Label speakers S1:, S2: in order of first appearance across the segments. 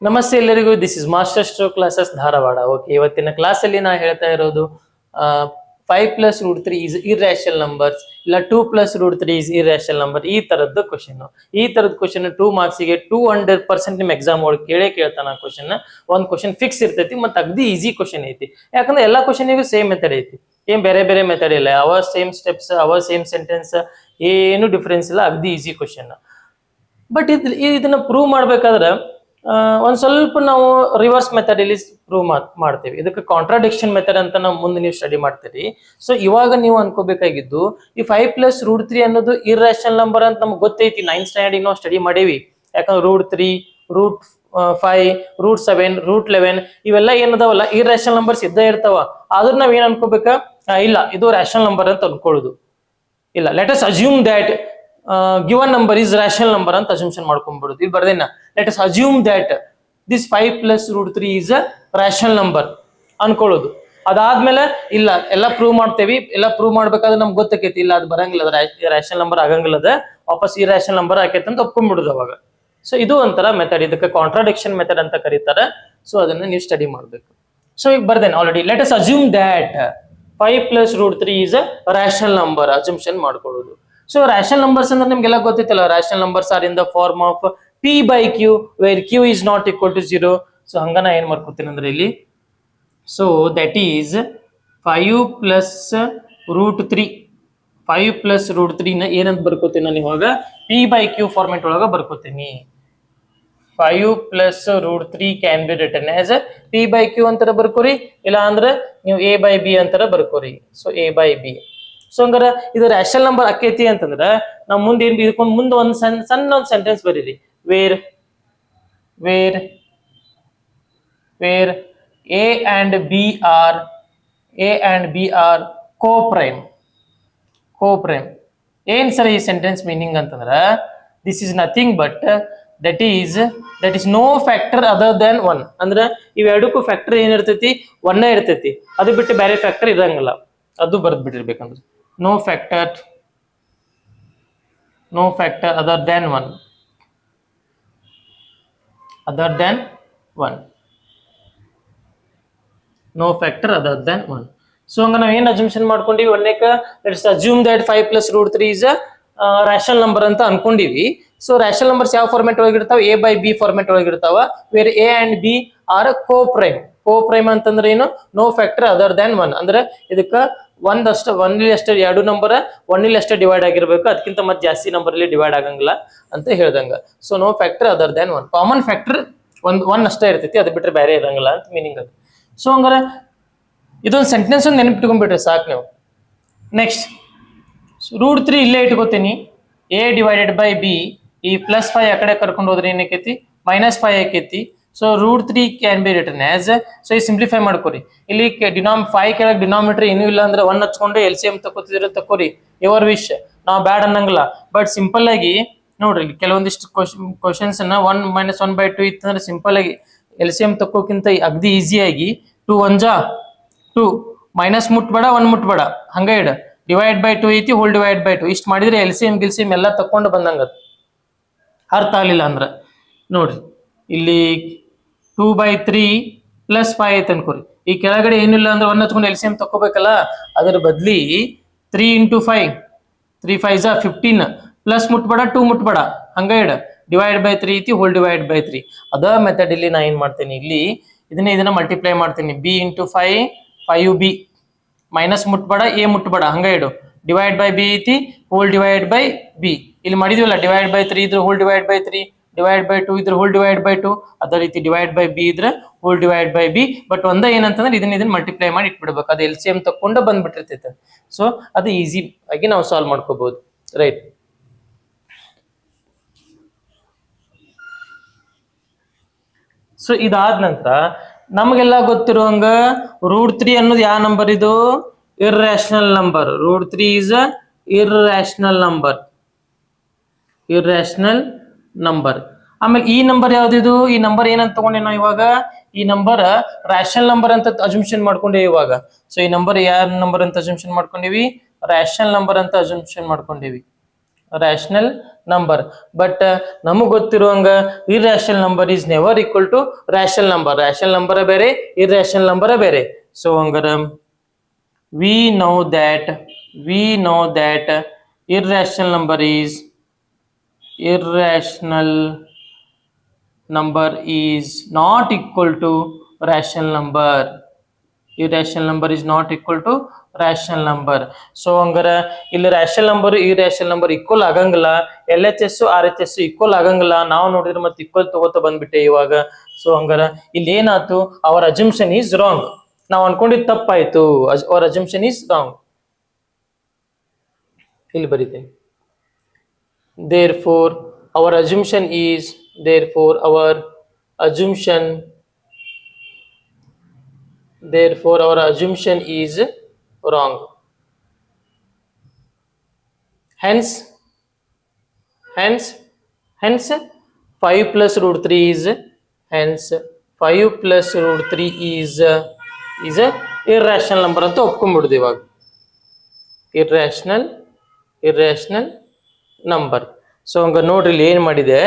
S1: ನಮಸ್ತೆ ಎಲ್ಲರಿಗೂ. This is master stroke classes Dharwad. Okay, ಇವತ್ತಿನ ಕ್ಲಾಸ್ ಅಲ್ಲಿ ನಾ ಹೇಳ್ತಾ ಇರೋದು 5+√3 is irrational numbers, ಇಲ್ಲ 2+√3 is irrational number. ಈ ತರದ್ದು ಕ್ವಶನ್ 2 ಮಾರ್ಕ್ಸಿಗೆ 200% ನಿಮ್ ಎಕ್ಸಾಮ್ ಒಳಗೆ ಕೇಳ್ತಾನ. ಒಂದ್ ಕ್ವಶನ್ ಫಿಕ್ಸ್ ಇರ್ತೈತಿ, ಮತ್ತೆ ಅಗ್ದಿ ಈಸಿ ಕ್ವಶನ್ ಐತಿ. ಯಾಕಂದ್ರೆ ಎಲ್ಲಾ ಕ್ವಶನ್ಗೂ ಸೇಮ್ ಮೆಥಡ್ ಐತಿ, ಏನ್ ಬೇರೆ ಬೇರೆ ಮೆಥಡ್ ಇಲ್ಲ. Our same steps, our same sentence, ಏನು ಡಿಫ್ರೆನ್ಸ್ ಇಲ್ಲ. ಅಗ್ದಿ ಈಸಿ ಕ್ವಶನ್. ಬಟ್ ಇದನ್ನ ಪ್ರೂವ್ ಮಾಡ್ಬೇಕಾದ್ರೆ ಒಂದ್ ಸ್ವಲ್ಪ ನಾವು ರಿವರ್ಸ್ ಮೆಥಡ್ ಇಲ್ಲಿ ಪ್ರೂವ್ ಮಾಡ್ತೇವೆ. ಇದಕ್ಕೆ ಕಾಂಟ್ರಾಡಿಕ್ಷನ್ ಮೆಥಡ್ ಅಂತ ನಾವು ಮುಂದೆ ನೀವು ಸ್ಟಡಿ ಮಾಡ್ತೀರಿ. ಸೊ ಇವಾಗ ನೀವು ಅನ್ಕೋಬೇಕಾಗಿದ್ದು, ಈ 5+√3 ಅನ್ನೋದು ಇರ್ರಾಷನಲ್ ನಂಬರ್ ಅಂತ ನಮ್ಗೆ ಗೊತ್ತೈತಿ. 9th ಸ್ಟ್ಯಾಂಡರ್ಡ್ ನಾವು ಸ್ಟಡಿ ಮಾಡೇವಿ. ಯಾಕಂದ್ರೆ √3, √5, √7, √11 ಇವೆಲ್ಲ ಏನದಾವಲ್ಲ ಇರ್ರಾಷನಲ್ ನಂಬರ್ಸ್ ಇದ್ದೇ ಇರ್ತಾವ. ಆದ್ರೂ ನಾವ್ ಏನ್ ಅನ್ಕೋಬೇಕಾ, ಇಲ್ಲ ಇದು ರ್ಯಾಷನಲ್ ನಂಬರ್ ಅಂತ ಅನ್ಕೊಳ್ಳೋದು. ಇಲ್ಲ, let us assume that given number is rational number ಅಂತ ಅಸ್ಯೂಮ್ಷನ್ ಮಾಡ್ಕೊಂಡ್ಬಿಡುದು. ಇಲ್ಲಿ ಬರ್ದೇನ, let us assume that this 5+√3 is a rational number ಅನ್ಕೊಳ್ಳೋದು. ಅದಾದ್ಮೇಲೆ ಇಲ್ಲ ಎಲ್ಲ ಪ್ರೂವ್ ಮಾಡ್ತೇವಿ. ಎಲ್ಲ ಪ್ರೂವ್ ಮಾಡ್ಬೇಕಾದ್ರೆ ನಮ್ಗೆ ಗೊತ್ತಾಕೈತಿ ಇಲ್ಲ ಅದು ಬರಂಗಿಲ್ಲ, ರ್ಯಾಷನಲ್ ನಂಬರ್ ಆಗಂಗಿಲ್ಲ, ವಾಪಸ್ ಈ ರ್ಯಾಷನಲ್ ನಂಬರ್ ಆಕೈತೆ ಅಂತ ಒಪ್ಕೊಂಡ್ಬಿಡುದು ಅವಾಗ. ಸೊ ಇದು ಒಂಥರ ಮೆಥಡ್, ಇದಕ್ಕೆ ಕಾಂಟ್ರಾಡಿಕ್ಷನ್ ಮೆಥಡ್ ಅಂತ ಕರೀತಾರೆ. ಸೊ ಅದನ್ನ ನೀವು ಸ್ಟಡಿ ಮಾಡ್ಬೇಕು. ಸೊ ಈಗ ಬರ್ದೇನೆ already, let us assume that 5+√3 is a rational number assumption ಮಾಡ್ಕೊಳ್ಳೋದು. ಸೊ ರ್ಯಾಷನಲ್ ನಂಬರ್ಸ್ ಅಂದ್ರೆ ನಿಮ್ಗೆಲ್ಲ ಗೊತ್ತಿತ್ತಲ್ಲ, rational numbers are in the form of P/Q where Q is not equal to 0. So ಹಂಗನ ಏನ್ ಮಾಡ್ಕೊತೀನಿ ಅಂದ್ರೆ ಇಲ್ಲಿ, ಸೊ ದಟ್ ಈಸ್ 5+√3 5+√3 ಏನಂತ ಬರ್ಕೋತೀನಿ ನಾನು ಇವಾಗ P/Q ಫಾರ್ಮೆಟ್ ಒಳಗ ಬರ್ಕೋತೀನಿ. 5+√3 can be return as P/Q ಅಂತರ ಬರ್ಕೋರಿ, ಇಲ್ಲ ಅಂದ್ರೆ ನೀವು A/B ಅಂತರ ಬರ್ಕೋರಿ. So A/B. ಸೊ ಹಂಗಾರ ಇದು ರ್ಯಾಷನಲ್ ನಂಬರ್ ಆಕೈತಿ ಅಂತಂದ್ರ ನಾವು ಮುಂದೆ ಏನ್ ಇದಕ್ಕೊಂದು ಮುಂದೆ ಒಂದು ಸಣ್ಣ ಒಂದು ಸೆಂಟೆನ್ಸ್ ಬರೀರಿ. Where A and B are co-prime. ಏನ್ ಸರ್ ಈ ಸೆಂಟೆನ್ಸ್ ಮೀನಿಂಗ್ ಅಂತಂದ್ರ, this is nothing but that is no factor other than 1. ಅಂದ್ರ ಇವೆರಡಕ್ಕೂ ಫ್ಯಾಕ್ಟರ್ ಏನಿರ್ತೈತಿ, 1 ಇರ್ತೈತಿ. ಅದು ಬಿಟ್ಟು ಬೇರೆ ಫ್ಯಾಕ್ಟರ್ ಇರಂಗಿಲ್ಲ. ಅದು ಬರ್ದ್ ಬಿಟ್ಟಿರ್ಬೇಕಂದ್ರೆ no factor other than 1. No factor other than 1. So ಹಂಗ ನಾವ್ ಏನ್ ಅಸ್ಯೂಮ್ಷನ್ ಮಾಡ್ಕೊಂಡಿವಿ, ಒಂದೇಕ let's assume that 5+√3 is a rational number ಅಂತ ಅನ್ಕೊಂಡಿವಿ. ಸೊ ರ್ಯಾಷನಲ್ ನಂಬರ್ಸ್ ಯಾವ ಫಾರ್ಮೆಟ್ ಒಳಗಿರ್ತಾವ, A/B ಫಾರ್ಮೆಟ್ ಒಳಗಿರ್ತಾವ. Where A and B are co-prime ಅಂತಂದ್ರೆ ಏನು, ನೋ ಫ್ಯಾಕ್ಟರ್ ಅದರ್ ದ್ಯಾನ್ 1. ಅಂದ್ರೆ ಇದಕ್ಕ ಒಂದಲ್ಲಿ ಅಷ್ಟೇ ಎರಡು ನಂಬರ್ ಒಂದಲ್ಲಿ ಅಷ್ಟೇ ಡಿವೈಡ್ ಆಗಿರ್ಬೇಕು, ಅದಕ್ಕಿಂತ ಮತ್ತೆ ಜಾಸ್ತಿ ನಂಬರ್ ಅಲ್ಲಿ ಡಿವೈಡ್ ಆಗಂಗಿಲ್ಲ ಅಂತ ಹೇಳ್ದಂಗ. So no factor other than 1. Common factor one ಅಷ್ಟೇ ಇರ್ತೈತಿ, ಅದು ಬಿಟ್ರೆ ಬೇರೆ ಇರಂಗಿಲ್ಲ ಅಂತ ಮೀನಿಂಗ್ ಅದು. ಸೊ ಹಂಗಾರೆ ಇದೊಂದು ಸೆಂಟೆನ್ಸ್ ಒಂದು ನೆನಪಿಟ್ಕೊಂಡ್ಬಿಟ್ರೆ ಸಾಕು ನೀವು. ನೆಕ್ಸ್ಟ್ √3 ಇಲ್ಲೇ ಇಟ್ಕೋತೀನಿ. A/B, ಈ +5 ಆ ಕಡೆ ಕರ್ಕೊಂಡು ಹೋದ್ರೆ ಏನಕ್ಕೈತಿ, -5 ಆಕೈತಿ. So √3 can be return as, so ಈ ಸಿಂಪ್ಲಿಫೈ ಮಾಡ್ಕೋರಿ. ಇಲ್ಲಿ 5 ಕೆಳಗೆ ಡಿನಾಮಿನೇಟರ್ ಏನೂ ಇಲ್ಲ ಅಂದ್ರೆ 1 ಹಚ್ಕೊಂಡು LCM ತಕೋತಿದ್ರೆ ತಕೋರಿ, ಯುವರ್ ವಿಶ್. ನಾವು ಬ್ಯಾಡ್ ಅನ್ನಂಗಿಲ್ಲ. ಬಟ್ ಸಿಂಪಲ್ ಆಗಿ ನೋಡ್ರಿ, ಕೆಲವೊಂದಿಷ್ಟು ಕ್ವಶನ್ಸ್ 1 - 1/2 ಇತ್ತಂದ್ರೆ ಸಿಂಪಲ್ ಆಗಿ LCM ತಕ್ಕೋಕ್ಕಿಂತ ಅಗ್ದಿ ಈಸಿಯಾಗಿ 2 1 ಜಾ 2, ಮೈನಸ್ ಮುಟ್ಬೇಡ 1 ಮುಟ್ಬೇಡ, ಹಂಗ ಇಡ, /2 ಐತಿ, ಹೋಲ್ /2 ಇಷ್ಟು ಮಾಡಿದ್ರೆ LCM ಗಿಲ್ಸಿಎಂ ಎಲ್ಲ ತಕೊಂಡು ಬಂದಂಗ. ಅರ್ಥ ಆಗ್ಲಿಲ್ಲ ಅಂದ್ರ ನೋಡ್ರಿ, ಇಲ್ಲಿ 2/3 + 5 ಐತೆ ಅನ್ಕೋರಿ. ಈ ಕೆಳಗಡೆ ಏನಿಲ್ಲ ಅಂದ್ರೆ 1 ಹಚ್ಕೊಂಡು LCM ತಕೋಬೇಕಲ್ಲ, ಅದರ ಬದ್ಲಿ 3 × 5 3 5 ಜಾ 15, ಪ್ಲಸ್ ಮುಟ್ಬೇಡ 2 ಮುಟ್ಬೇಡ, ಹಂಗ ಇಡ, /3 ಐತಿ, ಹೋಲ್ /3. ಅದ ಮೆಥಡ್ ಇಲ್ಲಿ ನಾ ಏನ್ ಮಾಡ್ತೇನೆ, ಇಲ್ಲಿ ಇದನ್ನ ಮಲ್ಟಿಪ್ಲೈ ಮಾಡ್ತೀನಿ. B × 5 5B, ಮೈನಸ್ ಮುಟ್ಬೇಡ, A ಮುಟ್ಬೇಡ, ಹಂಗ ಇಡು, /B ಐತಿ, ಹೋಲ್ /B. ಇಲ್ಲಿ ಮಾಡಿದ್ವಲ್ಲ, /3 ಇದ್ರೆ ಹೋಲ್ /3, /2 ಇದ್ರೆ ಹೋಲ್ /2, ಅದೇ ರೀತಿ /B ಇದ್ರೆ ಹೋಲ್ /B. ಬಟ್ ಒಂದ ಏನಂತಂದ್ರೆ ಇದನ್ನ ಮಲ್ಟಿಪ್ಲೈ ಮಾಡಿ ಇಟ್ಬಿಡ್ಬೇಕು, ಅದು LCM ತಕೊಂಡ ಬಂದ್ಬಿಟ್ಟಿರ್ತೈತೆ. ಸೊ ಅದು ಈಸಿ ಆಗಿ ನಾವು ಸಾಲ್ವ್ ಮಾಡ್ಕೋಬಹುದು, ರೈಟ್. ಸೊ ಇದಾದ ನಂತರ ನಮಗೆಲ್ಲ ಗೊತ್ತಿರುವಂಗ √3 ಅನ್ನೋದು ಯಾವ ನಂಬರ್, ಇದು irrational number. √3 is a irrational number. ಆಮೇಲೆ ಈ ನಂಬರ್ ಯಾವ್ದಿದು, ಈ ನಂಬರ್ ಏನಂತ ತಗೊಂಡೆ ನಾವು ಇವಾಗ, ಈ ನಂಬರ್ ರ್ಯಾಷನಲ್ ನಂಬರ್ ಅಂತ ಅಸ್ಯೂಮ್ಷನ್ ಮಾಡ್ಕೊಂಡೇವಿ ಇವಾಗ. ಸೊ ಈ ನಂಬರ್ ಯಾವ ನಂಬರ್ ಅಂತ ಅಸ್ಯೂಮ್ಷನ್ ಮಾಡ್ಕೊಂಡಿವಿ, ರ್ಯಾಷನಲ್ ನಂಬರ್ ಅಂತ ಅಸ್ಯೂಮ್ಷನ್ ಮಾಡ್ಕೊಂಡಿವಿ. rational number. But ನಮಗೆ ಗೊತ್ತಿರುವಂಗ irrational number is never equal to rational number. Rational number ಬೇರೆ irrational number ಬೇರೆ. So ಹಂಗಾರ we know that irrational number is not equal to rational number. Irrational number is not equal to rational number. So ಹಂಗಾರ ಇಲ್ಲಿ rational number irrational number equal ಆಗಂಗಿಲ್ಲ, LHS RHS equal ಆಗಂಗಿಲ್ಲ. ನಾವು ನೋಡಿದ್ರೆ ಮತ್ತೆ equal ತಗೋತ ಬಂದ್ಬಿಟ್ಟೆ ಇವಾಗ. ಸೊ ಹಂಗಾರ ಇಲ್ಲಿ ಏನಾಯ್ತು, our assumption is wrong. ನಾವು ಅನ್ಕೊಂಡಿದ್ದು ತಪ್ಪಾಯ್ತು. our assumption is wrong. ಇಲ್ಲಿ ಬರೀತೇನೆ. Therefore our assumption is wrong. Hence 5 plus root 3 is a irrational number ಅಂತ ಒಪ್ಕೊಂಡ್ಬಿಡುದು ಇವಾಗ. irrational number. ಸೊ ಹಂಗ ನೋಡ್ರಿ ಇಲ್ಲಿ ಏನ್ ಮಾಡಿದೆ,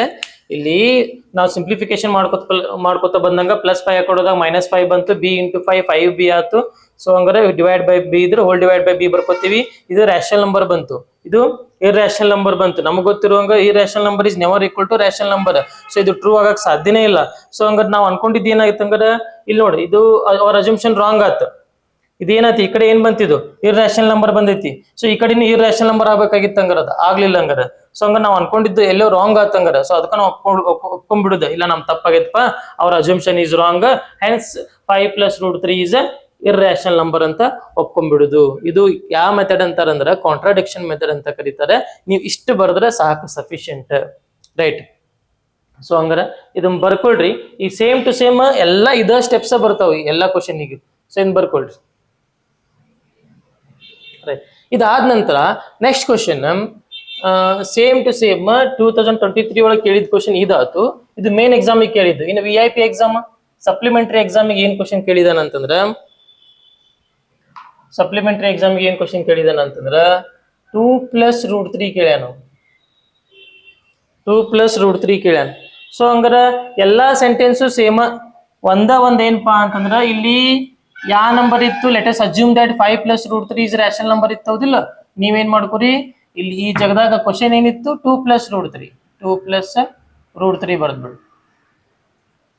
S1: ಇಲ್ಲಿ ನಾವು ಸಿಂಪ್ಲಿಫಿಕೇಶನ್ ಮಾಡ್ಕೋತ ಬಂದಂಗ +5 ಹಾಕೊಡೋದಾಗ -5 ಬಂತು, b × 5 5b ಆಯ್ತು. ಸೊ ಹಂಗಾರೆ ಡಿವೈಡ್ ಬೈ b ಇದ್ರೆ ಹೋಲ್ ಡಿವೈಡ್ ಬೈ b ಬರ್ಕೋತೀವಿ. ಇದು ರ್ಯಾಷನಲ್ ನಂಬರ್ ಬಂತು, ಇದು ಇರ್ರ್ಯಾಷನಲ್ ನಂಬರ್ ಬಂತು. ನಮಗೆ ಗೊತ್ತಿರುವಂಗ irrational number is never equal to rational number. So ಇದು ಟ್ರೂ ಆಗಕ್ ಸಾಧ್ಯನೇ ಇಲ್ಲ. ಸೊ ಹಂಗಾರೆ ನಾವು ಅನ್ಕೊಂಡಿದ್ದು ಏನಾಗಿತ್ತು ಹಂಗಾರೆ, ಇಲ್ಲಿ ನೋಡಿ ಇದು ಅವರ್ ಅಸಂಪ್ಷನ್ ರಾಂಗ್ ಆಯ್ತು. ಇದೇನಾಯ್ತು, ಈ ಕಡೆ ಏನ್ ಬಂತಿದ್ದು ಇರ್ರ್ಯಾಷನಲ್ ನಂಬರ್ ಬಂದೈತಿ. ಸೊ ಈ ಕಡೆ ಇರ್ರ್ಯಾಷನಲ್ ನಂಬರ್ ಆಗ್ಬೇಕಾಗಿತ್ತು, ಹಂಗಾರ ಅದು ಆಗ್ಲಿಲ್ಲ. ಹಂಗಾರ ಸೊ ಹಂಗ ನಾವು ಅನ್ಕೊಂಡಿದ್ದು ಎಲ್ಲೋ ರಾಂಗ್ ಆತ್ ಹಂಗಾರ. ಸೊ ಅದಕ್ಕ ನಾವು ಒಪ್ಕೊಂಡ್ಬಿಡುದು, ಇಲ್ಲ ನಮ್ ತಪ್ಪಾಗೈತಪ್ಪ, ಅವ್ರ assumption is wrong, hence 5 + √3 is irrational number ಅಂತ ಒಪ್ಕೊಂಡ್ಬಿಡುದು. ಇದು ಯಾವ ಮೆಥಡ್ ಅಂತಾರಂದ್ರ ಕಾಂಟ್ರಾಡಿಕ್ಷನ್ ಮೆಥಡ್ ಅಂತ ಕರೀತಾರೆ. ನೀವು ಇಷ್ಟು ಬರೆದ್ರೆ ಸಾಕು, ಸಫಿಶಿಯಂಟ್, ರೈಟ್. ಸೊ ಹಂಗಾರ ಇದನ್ನ ಬರ್ಕೊಳ್ರಿ. ಈ ಸೇಮ್ ಟು ಸೇಮ್ ಎಲ್ಲ ಇದ ಸ್ಟೆಪ್ಸ್ ಬರ್ತಾವ ಎಲ್ಲಾ ಕ್ವಶನ್ನಿಗೆ. ಸೊ ಇದನ್ನ ಬರ್ಕೊಳ್ರಿ, ರೈಟ್. ಇದಾದ ನಂತರ next question same to same 2023 ಒಳಗೆ ಕೇಳಿದ ಕ್ವಶನ್ ಇದಾತು. ಇದು ಮೇನ್ ಎಕ್ಸಾಮಿಗೆ ಕೇಳಿದ್ದು. ಇನ್ನು VIP ಎಕ್ಸಾಮ್, ಸಪ್ಲಿಮೆಂಟರಿ ಎಕ್ಸಾಮಿಗೆ ಏನ್ ಕ್ವಶನ್ ಕೇಳಿದಾನಂತಂದ್ರ 2 + √3 ಕೇಳ್ಯಾನ. 2 + √3 ಕೇಳ್ಯಾನ. ಸೊ ಹಂಗಾರ ಎಲ್ಲಾ ಸೆಂಟೆನ್ಸು ಸೇಮ್ ಒಂದ ಏನಪ್ಪಾ ಅಂತಂದ್ರ, ಇಲ್ಲಿ ಯಾವ ನಂಬರ್ ಇತ್ತು, let us assume that 5 + √3 is rational number ಇತ್ತು, ಹೌದಿಲ್ಲ? ನೀವೇನ್ ಮಾಡ್ಕೊರಿ, ಇಲ್ಲಿ ಈ ಜಾಗದಾಗ ಕ್ವಶನ್ ಏನಿತ್ತು 2 + √3 ಬರ್ದ್ಬಿಡು.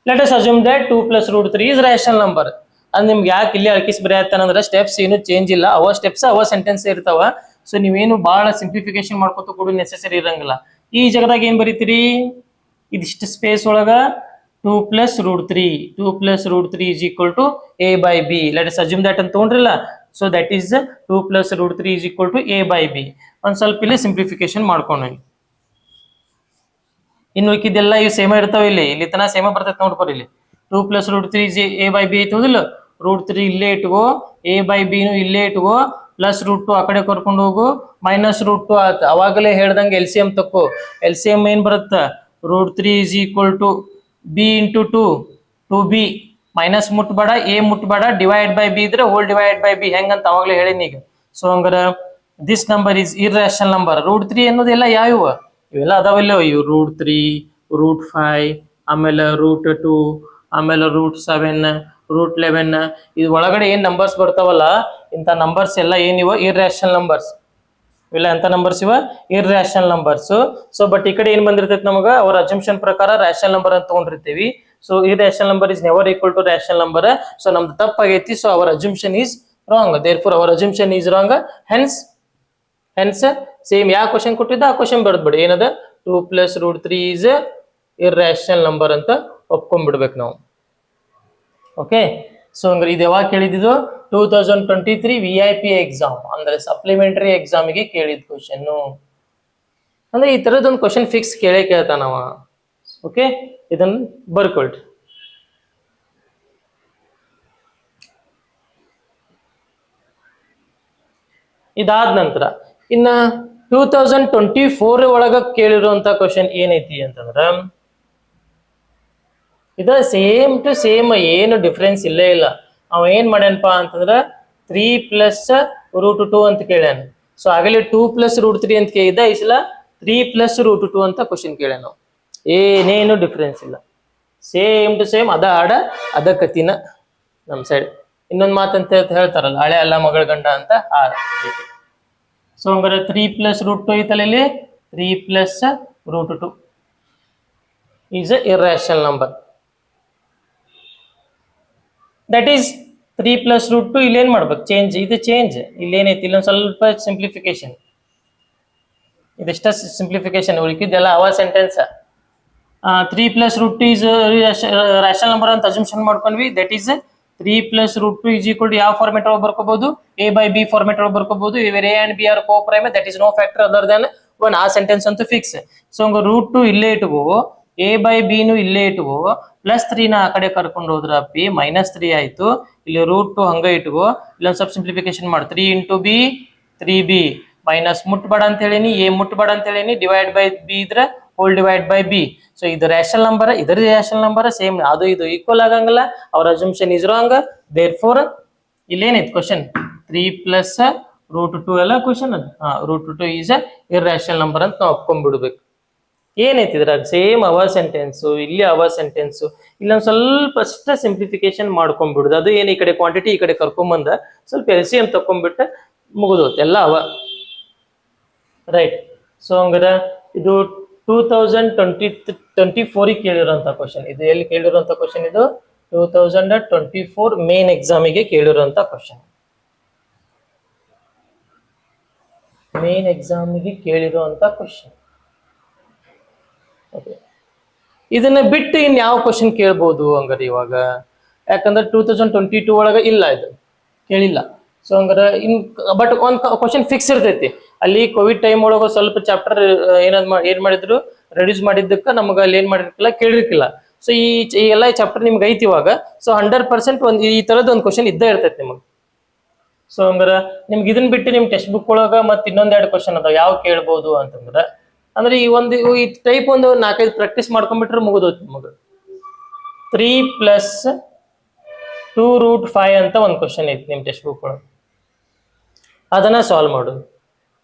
S1: Let us assume that 2 + √3 is rational number. ಅದು ನಿಮ್ಗೆ ಯಾಕೆ ಇಲ್ಲಿ ಅಳಕಿಸಿ ಬರೆಯತ್ತಾನಂದ್ರೆ ಸ್ಟೆಪ್ಸ್ ಏನು ಚೇಂಜ್ ಇಲ್ಲ, ಅವ ಸ್ಟೆಪ್ಸ್ ಅವ ಸೆಂಟೆನ್ಸ್ ಇರ್ತಾವ. ಸೊ ನೀವೇನು ಬಹಳ ಸಿಂಪ್ಲಿಫಿಕೇಶನ್ ಮಾಡ್ಕೊತ ಕೂಡ ನೆಸೆಸರಿ ಇರಂಗಿಲ್ಲ. ಈ ಜಾಗದಾಗ ಏನ್ ಬರೀತೀರಿ, ಇದಿಷ್ಟು ಸ್ಪೇಸ್ ಒಳಗ 2 + √3 is equal to a/b. Let us assume that ಅಂತ ತಗೊಂಡ್ರಿಲ್ಲ. So that is 2 + √3 is equal to a/b. ಒಂದ್ ಸ್ವಲ್ಪ ಇಲ್ಲಿ ಸಿಂಪ್ಲಿಫಿಕೇಶನ್ ಮಾಡ್ಕೊಂಡು ಇನ್ನು ಉಳಿಕಿದ್ದೆಲ್ಲ ಇವು ಸೇಮ ಇರ್ತಾವ. ಇಲ್ಲಿ ತನ ಸೇಮ ಬರ್ತೈತೆ ನೋಡ್ಕೊರಿ. ಇಲ್ಲಿ 2 + √3 is a/b ಐತೋದಿಲ್ಲ. √3 ಇಲ್ಲೇ ಇಟ್ಕೋ, a/b ಇಲ್ಲೇ ಇಟ್ಕೋ, +√2 ಆ ಕಡೆ ಕರ್ಕೊಂಡು ಹೋಗು, -√2 ಆತ. ಅವಾಗಲೇ ಹೇಳ್ದಂಗೆ LCM ತಕ್ಕೋ. LCM ಏನ್ ಬರುತ್ತ, √3 is equal to b × 2b. Minus ಮುಟ್ಬೇಡ, a ಮುಟ್ಬೇಡ, ಡಿವೈಡ್ ಬೈ b ಇದ್ರೆ ಹೋಲ್ ಡಿವೈಡ್ ಬೈ b. ಹೆಂಗಂತ ಅವಾಗಲೇ ಹೇಳಿನಿ ಈಗ. ಸೊ ಹಂಗಾರ this number is irrational number. √3 ಅನ್ನೋದೆಲ್ಲ ಯಾವ ಇವೆಲ್ಲ ಅದಾವಲ್ಲ, ಇವು √3, √5, ಆಮೇಲೆ √2, ಆಮೇಲೆ √7, √11. ಇದು ಒಳಗಡೆ ಏನ್ ನಂಬರ್ಸ್ ಬರ್ತಾವಲ್ಲ, ಇಂಥ ನಂಬರ್ಸ್ ಎಲ್ಲ ಏನಿವ ಇರ್ರ್ಯಾಷನಲ್ ನಂಬರ್ಸ್. ಇವೆಲ್ಲ ಎಂತ ನಂಬರ್ಸ್ ಇವ ಇರ್ರ್ಯಾಷನಲ್ ನಂಬರ್ಸ್. ಸೊ ಬಟ್ ಈ ಕಡೆ ಏನ್ ಬಂದಿರ್ತೈತಿ ನಮಗ, ಅವರ ಅಸಂಪ್ಷನ್ ಪ್ರಕಾರ ರ್ಯಾಷನಲ್ ನಂಬರ್ ಅಂತ ತಗೊಂಡಿರ್ತೀವಿ. So irrational number is never equal to rational number. So ನಮ್ದು ತಪ್ಪಾಗೈತಿ. So our assumption is wrong. Therefore our assumption is wrong. Hence same ಯಾವ ಕ್ವಶನ್ ಕೊಟ್ಟಿದ್ದ ಆ ಕ್ವಶನ್ ಬರ್ದ್ಬಿಡಿ. ಏನದ 2 + √3 is ಇರ್ರ್ಯಾಷನಲ್ ನಂಬರ್ ಅಂತ ಒಪ್ಕೊಂಡ್ಬಿಡ್ಬೇಕು ನಾವು. ಓಕೆ. ಸೊ ಹಂಗಾರೆ ಇದು ಯಾವಾಗ ಕೇಳಿದ್ದು, 2023 VIP ಎಕ್ಸಾಮ್ ಅಂದ್ರೆ ಸಪ್ಲಿಮೆಂಟರಿ ಎಕ್ಸಾಮಿಗೆ ಕೇಳಿದ ಕ್ವಶನ್. ಅಂದ್ರೆ ಈ ತರದೊಂದು ಕ್ವಶನ್ ಫಿಕ್ಸ್ ಕೇಳ್ತಾನವ. ಓಕೆ, ಇದನ್ನ ಬರ್ಕೊಳ್ರಿ. ಇದಾದ ನಂತರ ಇನ್ನ 2024 ಒಳಗ ಕೇಳಿರುವಂತ ಕ್ವಶನ್ ಏನೈತಿ ಅಂತಂದ್ರ, ಇದ ಸೇಮ್ ಟು ಸೇಮ್, ಏನು ಡಿಫ್ರೆನ್ಸ್ ಇಲ್ಲೇ ಇಲ್ಲ. ಅವ ಏನ್ ಮಾಡ್ಯಾನಪ್ಪ ಅಂತಂದ್ರ 3 + √2 ಅಂತ ಕೇಳ್ಯಾನ. ಸೊ ಆಗಲೇ 2 + √3 ಅಂತ ಕೇಳಿದ್ದ, ಈ ಸಲ 3 ಪ್ಲಸ್ ರೂಟ್ 2 ಅಂತ ಕ್ವಶನ್ ಕೇಳ್ಯಾನ ನಾವು. ಏನೇನು ಡಿಫ್ರೆನ್ಸ್ ಇಲ್ಲ, ಸೇಮ್ ಟು ಸೇಮ್ ಅದ ಆಡ ಅದ ಕತಿನ ನಮ್ಮ ಸೈಡ್. ಇನ್ನೊಂದು ಮಾತಂತ ಹೇಳ್ತಾರಲ್ಲ, ಹಳೆ ಅಲ್ಲ ಮಗಳ ಗಂಡ ಅಂತ ಆ ರೀತಿ. ಸೊ ಹಂಗಾರೆ 3 ಪ್ಲಸ್ ರೂಟ್ 2 ಐತಲ್ಲ ಇಲ್ಲಿ, 3 plus root 2 is a irrational number. That is 3 plus root 2 ಇಲ್ಲಿ ಏನ್ ಮಾಡ್ಬೇಕು, ಚೇಂಜ್. ಇದು ಚೇಂಜ್, ಇಲ್ಲಿ ಏನೈತಿ, ಇಲ್ಲೊಂದು ಸ್ವಲ್ಪ ಸಿಂಪ್ಲಿಫಿಕೇಶನ್, ಇದಿಷ್ಟ ಸಿಂಪ್ಲಿಫಿಕೇಶನ್, ಉಳಿಕಿದ್ದೆಲ್ಲ ಅವ sentence. 3 plus root 2 is rational number ಅಂತ ಅಸ್ಯೂಮ್ಷನ್ ಮಾಡ್ಕೊಂಡ್ವಿ. That is 3 plus root 2 is equal to ಯಾವ ಫಾರ್ಮೆಟ್ ಒಳಗೆ ಬರ್ಕೋಬಹುದು, a ಬೈ ಬಿ ಫಾರ್ಮೆಟ್ ಒಳಗೆ ಬರ್ಕೋಬಹುದು. Where a and b are coprime, that is no factor other than 1. ಆ sentence ಅಂತೂ fix. So ಹಂಗ ರೂಟ್ 2 ಇಲ್ಲೇ ಇಟ್ಕೋ, a ಬೈ ಬಿ ನು ಇಲ್ಲೇ ಇಟ್ಕೋ, ಪ್ಲಸ್ 3 ನ ಆ ಕಡೆ ಕರ್ಕೊಂಡು ಹೋದ್ರ p ಮೈನಸ್ 3 ಆಯ್ತು. ಇಲ್ಲಿ ರೂಟ್ 2 ಹಂಗ ಇಟ್ಕೋ, ಇಲ್ಲೊಂದು ಸ್ವಲ್ಪ ಸಿಂಪ್ಲಿಫಿಕೇಶನ್ ಮಾಡಿ, 3 ಇಂಟು ಬಿ 3b ಮೈನಸ್ ಮುಟ್ಬೇಡ ಅಂತ ಹೇಳಿನಿ, ಎ ಮುಟ್ಬೇಡ ಅಂತ ಹೇಳಿನಿ, ಡಿವೈಡ್ ಬೈ ಬಿ ಇದ್ರೆ whole divide by B. So ಇದು ರ್ಯಾಷನಲ್ ನಂಬರ್, ಇದರ ರ್ಯಾಷನಲ್ ನಂಬರ್ ಸೇಮ್, ಅದು ಇದು ಈಕ್ವಲ್ ಆಗಂಗಿಲ್ಲ. ಅವರ assumption is wrong. Therefore ಇಲ್ಲೇನೈತಿ ಕ್ವಶನ್, 3 ಪ್ಲಸ್ ರೂಟ್ 2 ಎಲ್ಲ ಕ್ವಶನ್ ಅದು. ರೂಟ್ 2 ಈಸ್ ಇರ್ರಾಷನಲ್ ನಂಬರ್ ಅಂತ ನಾವು ಒಪ್ಕೊಂಡ್ಬಿಡ್ಬೇಕು. ಏನೈತಿ ಇದ್ರಾಗ ಸೇಮ್ ಅವ ಸೆಂಟೆನ್ಸು, ಇಲ್ಲಿ ಅವ ಸೆಂಟೆನ್ಸು, ಇಲ್ಲೊಂದು ಸ್ವಲ್ಪ ಅಷ್ಟ ಸಿಂಪ್ಲಿಫಿಕೇಶನ್ ಮಾಡ್ಕೊಂಡ್ಬಿಡುದು. ಅದು ಏನು, ಈ ಕಡೆ ಕ್ವಾಂಟಿಟಿ ಈ ಕಡೆ ಕರ್ಕೊಂಬಂದ ಸ್ವಲ್ಪ LCM ತಕೊಂಡ್ಬಿಟ್ಟು ಮುಗಿದೋತ್ ಎಲ್ಲ ಅವ. ರೈಟ್. ಸೊ ಹಂಗಾರೆ ಇದು 2024 ಕೇಳಿರುವಂತ ಕ್ವಶನ್. ಇದು ಎಲ್ಲಿ ಕೇಳಿರುವಂತ ಕ್ವಶನ್, ಇದು 2024 ಮೇನ್ ಎಕ್ಸಾಮಿಗೆ ಕೇಳಿರುವಂತ ಕ್ವಶನ್. ಮೇನ್ ಎಕ್ಸಾಮಿಗೆ ಕೇಳಿರುವಂತ ಕ್ವಶನ್. ಇದನ್ನ ಬಿಟ್ಟು ಇನ್ ಯಾವ ಕ್ವಶನ್ ಕೇಳ್ಬೋದು ಹಂಗಾರೆ ಇವಾಗ, ಯಾಕಂದ್ರೆ 2022 ಒಳಗ ಇಲ್ಲ, ಇದು ಕೇಳಿಲ್ಲ. ಸೊ ಹಂಗಾರೆ ಬಟ್ ಒಂದ್ ಕ್ವಶನ್ ಫಿಕ್ಸ್ ಇರ್ತೈತಿ. ಅಲ್ಲಿ ಕೋವಿಡ್ ಟೈಮ್ ಒಳಗ ಸ್ವಲ್ಪ ಚಾಪ್ಟರ್ ಏನ್ ಮಾಡಿದ್ರು, ರೆಡ್ಯೂಸ್ ಮಾಡಿದ್ದಕ್ಕ ನಮ್ಗೆ ಅಲ್ಲಿ ಏನ್ ಮಾಡಿರ್ಕಿಲ್ಲ, ಕೇಳಿರ್ಕಿಲ್ಲ. ಸೊ ಈ ಎಲ್ಲ ಚಾಪ್ಟರ್ ನಿಮ್ಗೆ ಐತಿ ಇವಾಗ. ಸೊ 100% ಒಂದ್ ಈ ತರದ್ ಒಂದು ಕ್ವಶನ್ ಇದ್ದೇ ಇರ್ತೈತಿ ನಿಮಗೆ. ಸೊ ಹಂಗಾರ ನಿಮ್ಗೆ ಇದನ್ನ ಬಿಟ್ಟು ನಿಮ್ ಟೆಕ್ಸ್ಟ್ ಬುಕ್ ಒಳಗ ಮತ್ತೆ ಇನ್ನೊಂದೆರಡು ಕ್ವಶನ್ ಅದಾವ, ಯಾವ ಕೇಳ್ಬೋದು ಅಂತಂದ್ರ, ಅಂದ್ರೆ ಈ ಟೈಪ್ ಒಂದು 4-5 ಪ್ರಾಕ್ಟೀಸ್ ಮಾಡ್ಕೊಂಡ್ಬಿಟ್ರೆ ಮುಗಿದೋಯ್ತು ನಿಮಗೆ. 3 ಪ್ಲಸ್ 2 ರೂಟ್ 5 ಅಂತ ಒಂದು ಕ್ವಶನ್ ಐತಿ ನಿಮ್ ಟೆಕ್ಸ್ಟ್ ಬುಕ್ ಒಳಗೆ, ಅದನ್ನ ಸಾಲ್ವ್ ಮಾಡೋದು.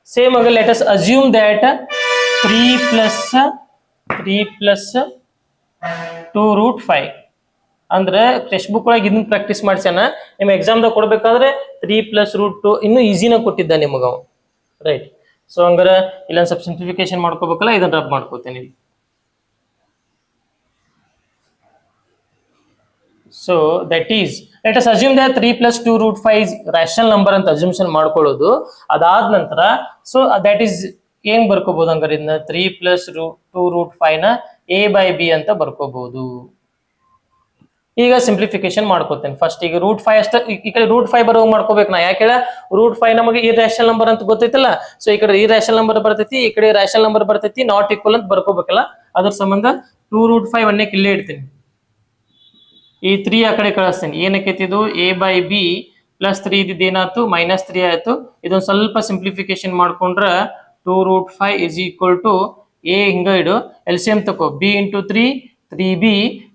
S1: ಸೇಮ್ ಆಗ let us assume that 3 plus 2 root 5 ಅಂದ್ರೆ ಟೆಕ್ಸ್ಟ್ ಬುಕ್ ಒಳಗೆ ಇದನ್ನ ಪ್ರಾಕ್ಟೀಸ್ ಮಾಡ್ಸ್ಯಾನ. ನಿಮ್ ಎಕ್ಸಾಮ್ದಾಗ ಕೊಡ್ಬೇಕಾದ್ರೆ 3 ಪ್ಲಸ್ ರೂಟ್ 2 ಇನ್ನೂ ಈಸಿನ ಕೊಟ್ಟಿದ್ದ ನಿಮಗ, ರೈಟ್. ಸೊ ಹಂಗಾರ ಇಲ್ಲೊಂದು ಸ್ವಲ್ಪ ಸಿಂಪ್ಲಿಫಿಕೇಶನ್ ಮಾಡ್ಕೋಬೇಕಲ್ಲ, ಇದನ್ನ ರಬ್ ಮಾಡ್ಕೋತೇನೆ. So that is, let us assume that 3 plus 2 root 5 is rational number ಅಂತ ಅಸ್ಯೂಮ್ಷನ್ ಮಾಡ್ಕೊಳ್ಳೋದು. ಅದಾದ ನಂತರ ಸೊ ದಟ್ ಈಸ್ ಏನ್ ಬರ್ಕೋಬಹುದು ಹಂಗಾರೆ, ಇದನ್ನ 3 ಪ್ಲಸ್ 2 ರೂಟ್ 5 ನ a ಬೈ ಬಿ ಅಂತ ಬರ್ಕೋಬಹುದು. ಈಗ ಸಿಂಪ್ಲಿಫಿಕೇಶನ್ ಮಾಡ್ಕೋತೇನೆ. ಫಸ್ಟ್ ಈಗ ರೂಟ್ 5 ಅಷ್ಟ ಈ ಕಡೆ ರೂಟ್ 5 ಬರೋ ಮಾಡ್ಕೋಬೇಕು ನಾ. ಯಾಕೆ ಹೇಳ, ರೂಟ್ 5 ನಮಗೆ ಇರ್ರಾಷನಲ್ ನಂಬರ್ ಅಂತ ಗೊತ್ತೈತಲ್ಲ. ಸೊ ಈ ಕಡೆ ಇರ್ರಾಷನಲ್ ನಂಬರ್ ಬರ್ತೈತಿ, ಈ ಕಡೆ ರ್ಯಾಷನಲ್ ನಂಬರ್ ಬರ್ತೈತಿ, ನಾಟ್ ಈಕ್ವಲ್ ಅಂತ ಬರ್ಕೋಬೇಕಲ್ಲ. ಅದ್ರ ಸಂಬಂಧ 2 ರೂಟ್ 5 ಅನ್ನಕ್ಕೆ ಇಲ್ಲೇ ಇಡ್ತೀನಿ, ಈ 3 ಆ ಕಡೆ ಕಳಿಸ್ತೇನೆ. ಏನಕ್ಕೈತಿ ಇದು, a ಬೈ ಬಿ ಪ್ಲಸ್ 3 ಇದ್ದಿದ್ದು ಏನಾಯ್ತು, ಮೈನಸ್ 3 ಆಯ್ತು. ಇದೊಂದು ಸ್ವಲ್ಪ ಸಿಂಪ್ಲಿಫಿಕೇಶನ್ ಮಾಡ್ಕೊಂಡ್ರ 2 root 5 is equal to a ಹಿಂಗ ಇಡು, LCM ತಕೋ, b into 3b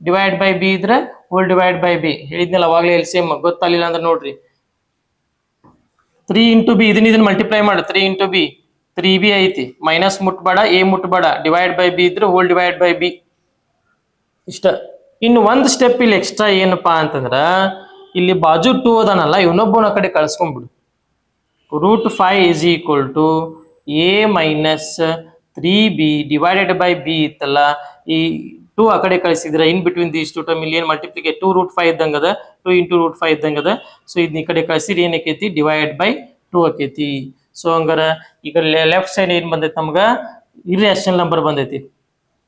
S1: divide by B ಇದ್ರೆ ಹೋಲ್ ಡಿವೈಡ್ ಬೈ ಬಿ. ಹೇಳಿದ್ನಲ್ಲ ಅವಾಗಲೇ LCM, ಗೊತ್ತಾಗಲಿಲ್ಲ ಅಂದ್ರೆ ನೋಡ್ರಿ. 3 ಇಂಟು ಬಿ ಇದನ್ನ ಮಲ್ಟಿಪ್ಲೈ ಮಾಡು, 3 ಇಂಟು ಬಿ 3b ಐತಿ, ಮೈನಸ್ ಮುಟ್ಬೇಡ, a ಮುಟ್ಬೇಡ, ಡಿವೈಡ್ ಬೈ ಬಿ ಇದ್ರೆ ಹೋಲ್ ಡಿವೈಡ್ ಬೈ ಬಿ. ಇಷ್ಟ. ಇನ್ನು ಒಂದು ಸ್ಟೆಪ್ ಇಲ್ಲಿ ಎಕ್ಸ್ಟ್ರಾ ಏನಪ್ಪಾ ಅಂತಂದ್ರ, ಇಲ್ಲಿ ಬಾಜು 2 ಅದಾನಲ್ಲ, ಇವನೊಬ್ಬನ ಕಡೆ ಕಳ್ಸ್ಕೊಂಡ್ಬಿಡು. Root 5 is equal to a minus 3b divided by B ಇತ್ತಲ್ಲ, ಈ 2 ಆ ಕಡೆ ಕಳಿಸಿದ್ರೆ in between these two term ಇಲ್ಲಿ ಏನು ಮಲ್ಟಿಪ್ಲಿಕೇಟ್ 2 ರೂಟ್ 5 ಇದ್ದಂಗದ, 2 ಇಂಟು ರೂಟ್ 5 ಇದ್ದಂಗದ. ಸೊ ಇದನ್ನ ಈ ಕಡೆ ಕಳಿಸಿದ್ರೆ ಏನಕ್ಕೈತಿ, ಡಿವೈಡ್ ಬೈ 2 ಆಕೈತಿ. ಸೊ ಹಂಗಾರ ಈ ಕಡೆ ಲೆಫ್ಟ್ ಸೈಡ್ ಏನ್ ಬಂದೈತಿ ನಮ್ಗ, ಇರ್ರಾಷನಲ್ ನಂಬರ್ ಬಂದೈತಿ.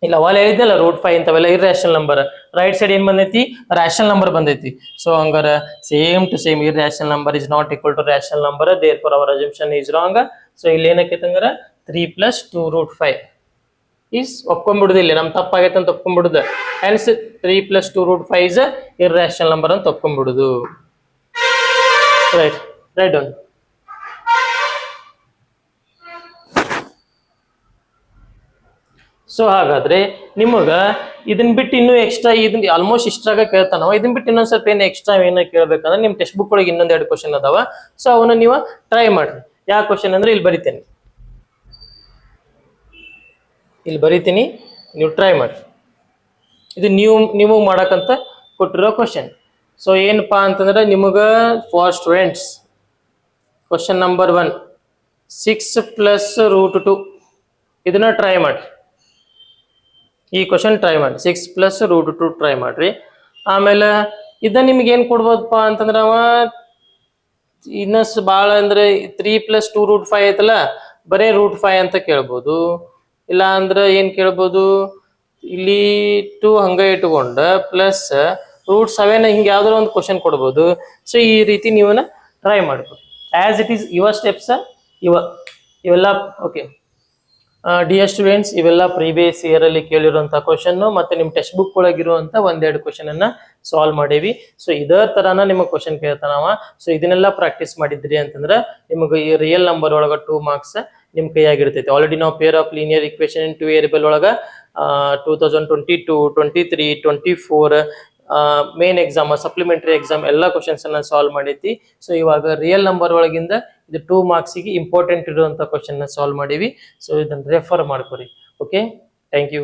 S1: ಇಲ್ಲ ಅವಾಗ ಹೇಳಿದ್ನಲ್ಲ ರೂಟ್ 5 ಇಂಥವೆಲ್ಲ ಇರ್ರಾಷನಲ್ ನಂಬರ್. ರೈಟ್ ಸೈಡ್ ಏನ್ ಬಂದೈತಿ, ರ್ಯಾಷನಲ್ ನಂಬರ್ ಬಂದೈತಿ. ಸೊ ಹಂಗಾರ same to same irrational number is not equal to rational number, therefore our assumption is wrong. So ಇಲ್ಲಿ ಏನಕ್ಕೈತಿ ಹಂಗಾರ 3 ಪ್ಲಸ್ 2 ರೂಟ್ 5 ಈಸ್ ಒಪ್ಕೊಂಡ್ಬಿಡುದು, ಇಲ್ಲಿ ನಮ್ ತಪ್ಪಾಗೈತೆ ಅಂತ ಒಪ್ಕೊಂಡ್ಬಿಡುದು. Hence 3 plus 2 root 5 is irrational number ಅಂತ ಒಪ್ಕೊಂಡ್ಬಿಡುದು. Right, right down. ಸೊ ಹಾಗಾದ್ರೆ ನಿಮಗ ಇದನ್ನ ಬಿಟ್ಟು ಇನ್ನೂ ಎಕ್ಸ್ಟ್ರಾ, ಇದನ್ನ ಆಲ್ಮೋಸ್ಟ್ ಇಷ್ಟ್ರಾಗ ಕೇಳ್ತಾನ. ಇದನ್ನ ಬಿಟ್ಟು ಇನ್ನೊಂದ್ ಸ್ವಲ್ಪ ಏನು ಎಕ್ಸ್ಟ್ರಾ ಏನ ಕೇಳ್ಬೇಕಂದ್ರೆ ನಿಮ್ ಟೆಕ್ಸ್ಟ್ ಬುಕ್ ಒಳಗೆ ಇನ್ನೊಂದೆರಡು ಕ್ವಶನ್ ಅದಾವ. ಸೊ ಅವನ್ನ ನೀವು ಟ್ರೈ ಮಾಡ್ರಿ. ಯಾವ ಕ್ವಶನ್ ಅಂದ್ರೆ ಇಲ್ಲಿ ಬರಿತೇನೆ. ಇಲ್ಲಿ ಬರಿತೀನಿ, ನೀವು ಟ್ರೈ ಮಾಡಿ. ಇದು ನೀವು ಮಾಡಕ್ಕಂತ ಕೊಟ್ಟಿರೋ ಕ್ವಶನ್. ಸೊ ಏನಪ್ಪಾ ಅಂತಂದ್ರೆ ನಿಮಗೆ ಫಾರ್ ಸ್ಟೂಡೆಂಟ್ಸ್ ಕ್ವಶನ್ ನಂಬರ್ 1 6 + √2 ಇದನ್ನ ಟ್ರೈ ಮಾಡಿ. ಈ ಕ್ವಶನ್ ಟ್ರೈ ಮಾಡಿ, 6 + √2 ಟ್ರೈ ಮಾಡ್ರಿ. ಆಮೇಲೆ ಇದನ್ನ ನಿಮ್ಗೆ ಏನ್ ಕೊಡ್ಬೋದಪ್ಪ ಅಂತಂದ್ರೆ ಅವ ಇನ್ನಷ್ಟು ಭಾಳ ಅಂದ್ರೆ 3 + 2√5 ಐತಲ್ಲ, ಬರೇ √5 ಅಂತ ಕೇಳ್ಬೋದು. ಇಲ್ಲ ಅಂದ್ರೆ ಏನ್ ಕೇಳ್ಬೋದು, ಇಲ್ಲಿ 2 ಹಂಗ ಇಟ್ಕೊಂಡ ಪ್ಲಸ್ √7 ಹಿಂಗೆ ಯಾವ್ದಾರ ಒಂದು ಕ್ವಶನ್ ಕೊಡ್ಬೋದು. ಸೊ ಈ ರೀತಿ ನೀವನ್ನ ಟ್ರೈ ಮಾಡ್ಬೋದು. As it is your steps ಇವೆಲ್ಲ ಓಕೆ. ಡಿಯರ್ ಸ್ಟೂಡೆಂಟ್ಸ್, ಇವೆಲ್ಲ ಪ್ರೀವಿಯಸ್ ಇಯರ್ ಅಲ್ಲಿ ಕೇಳಿರುವಂತಹ ಕ್ವಶನ್ ಮತ್ತೆ ನಿಮ್ ಟೆಕ್ಸ್ಟ್ ಬುಕ್ ಒಳಗಿರುವಂತ ಒಂದೆರಡು ಕ್ವಶನ್ ಅನ್ನ ಸಾಲ್ವ್ ಮಾಡೇವಿ. ಸೊ ಇದೇ ತರಾನ ನಿಮಗೆ ಕ್ವಶನ್ ಕೇಳ್ತಾನವ. ಸೊ ಇದನ್ನೆಲ್ಲ ಪ್ರಾಕ್ಟೀಸ್ ಮಾಡಿದ್ರಿ ಅಂತಂದ್ರೆ ನಿಮಗೆ ಈ ರಿಯಲ್ ನಂಬರ್ ಒಳಗ 2 ಮಾರ್ಕ್ಸ್ ನಿಮ್ ಕೈಯಾಗಿರ್ತೈತಿ. ಆಲ್ರೆಡಿ ನಾವು pair of linear equation in 2 variable ಒಳಗ 2022, 23, 24 ಮೇನ್ ಎಕ್ಸಾಮ್, ಸಪ್ಲಿಮೆಂಟರಿ ಎಕ್ಸಾಮ್ ಎಲ್ಲ ಕ್ವಶನ್ಸ್ ಅನ್ನ ಸಾಲ್ವ್ ಮಾಡೈತಿ. ಸೊ ಇವಾಗ ರಿಯಲ್ ನಂಬರ್ ಒಳಗಿಂದ ಇದು 2 ಮಾರ್ಕ್ಸಿಗೆ ಇಂಪಾರ್ಟೆಂಟ್ ಇರುವಂತ ಕ್ವಶನ್ ಸಾಲ್ವ್ ಮಾಡೀವಿ. ಸೊ ಇದನ್ನ ರೆಫರ್ ಮಾಡ್ಕೊರಿ. Okay, thank you.